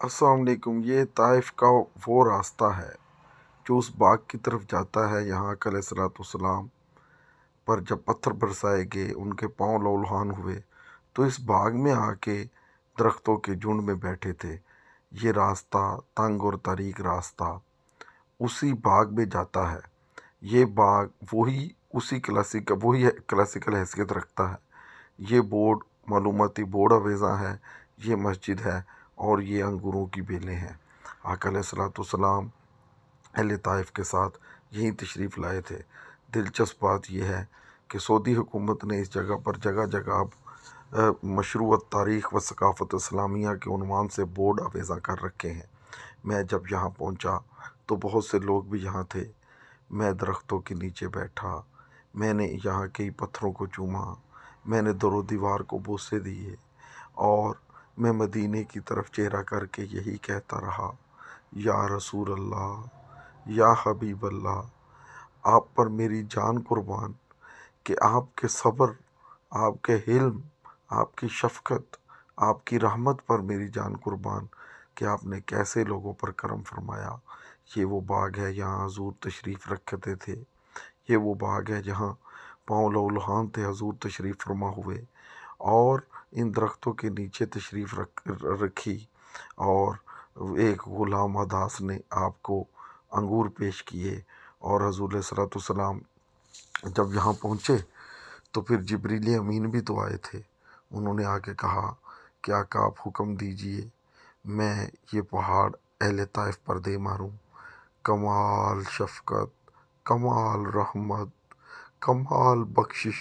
السلام علیکم۔ یہ طائف کا وہ راستہ ہے جو اس باغ کی طرف جاتا ہے۔ یہاں آقا علیہ الصلوۃ والسلام پر جب پتھر برسائے گئے، ان کے پاؤں لہولہان ہوئے تو اس باغ میں آ کے درختوں کے جھنڈ میں بیٹھے تھے۔ یہ راستہ، تنگ اور طریق راستہ، اسی باغ میں جاتا ہے۔ یہ باغ وہی کلاسیکل حیثیت رکھتا ہے۔ یہ بورڈ معلوماتی بورڈ آویزاں ہے، یہ مسجد ہے اور یہ انگوروں کی بیلیں ہیں۔ آقا علیہ الصلوۃ والسلام اہل طائف کے ساتھ یہیں تشریف لائے تھے۔ دلچسپ بات یہ ہے کہ سعودی حکومت نے اس جگہ پر جگہ جگہ اب مشروعیت تاریخ و ثقافت اسلامیہ کے عنوان سے بورڈ آویزاں کر رکھے ہیں۔ میں جب یہاں پہنچا تو بہت سے لوگ بھی یہاں تھے۔ میں درختوں کے نیچے بیٹھا، میں نے یہاں کے پتھروں کو چوما، میں نے در و دیوار کو بوسے دیے اور میں مدینے کی طرف چہرہ کر کے یہی کہتا رہا، یا رسول اللہ، یا حبیب اللہ، آپ پر میری جان قربان، کہ آپ کے صبر، آپ کے حلم، آپ کی شفقت، آپ کی رحمت پر میری جان قربان کہ آپ نے کیسے لوگوں پر کرم فرمایا۔ یہ وہ باغ ہے جہاں حضور تشریف رکھتے تھے۔ یہ وہ باغ ہے جہاں پاؤں لہولہان تھے، حضور تشریف فرما ہوئے اور ان درختوں کے نیچے تشریف رکھی، اور ایک غلام عداس نے آپ کو انگور پیش کیے۔ اور حضور علیہ الصلوۃ والسلام جب یہاں پہنچے تو پھر جبریل امین بھی تو آئے تھے۔ انہوں نے آ کے کہا کہ آقا آپ حکم دیجئے، میں یہ پہاڑ اہل طائف پر دے ماروں۔ کمال شفقت، کمال رحمت، کمال بخشش،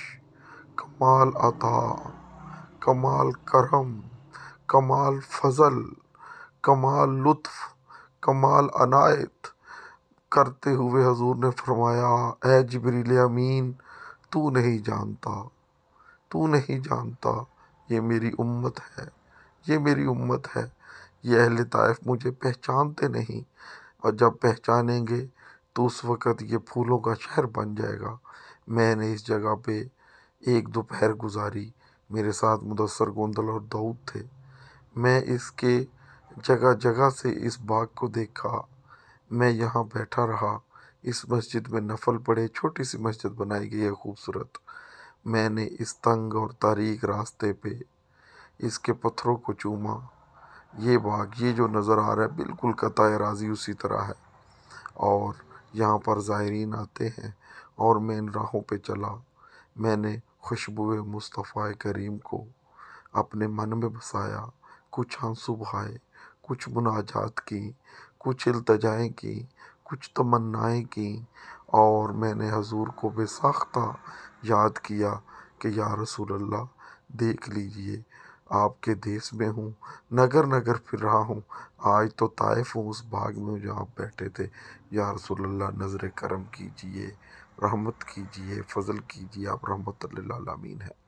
کمال عطا، کمال کرم، کمال فضل، کمال لطف، کمال عنایت کرتے ہوئے حضور نے فرمایا، اے جبریل امین، تو نہیں جانتا، تو نہیں جانتا، یہ میری امت ہے، یہ میری امت ہے۔ یہ اہل طائف مجھے پہچانتے نہیں، اور جب پہچانیں گے تو اس وقت یہ پھولوں کا شہر بن جائے گا۔ میں نے اس جگہ پہ ایک دوپہر گزاری، میرے ساتھ مدثر گوندل اور داؤد تھے۔ میں اس کے جگہ جگہ سے اس باغ کو دیکھا۔ میں یہاں بیٹھا رہا، اس مسجد میں نفل پڑھے، چھوٹی سی مسجد بنائی گئی ہے خوبصورت۔ میں نے اس تنگ اور تاریک راستے پہ اس کے پتھروں کو چوما۔ یہ باغ، یہ جو نظر آ رہا ہے، بالکل قطع راضی اسی طرح ہے، اور یہاں پر زائرین آتے ہیں، اور میں ان راہوں پہ چلا۔ میں نے خوشبو مصطفیٰ کریم کو اپنے من میں بسایا، کچھ آنسو بہائے، کچھ مناجات کی، کچھ التجائیں کی، کچھ تمنائیں کی، اور میں نے حضور کو بے ساختہ یاد کیا کہ یا رسول اللہ، دیکھ لیجئے، آپ کے دیس میں ہوں، نگر نگر پھر رہا ہوں، آج تو طائف ہوں، اس باغ میں جہاں آپ بیٹھے تھے۔ یا رسول اللہ، نظر کرم کیجئے، رحمت کیجئے، فضل کیجئے، آپ رحمت للعالمین ہیں۔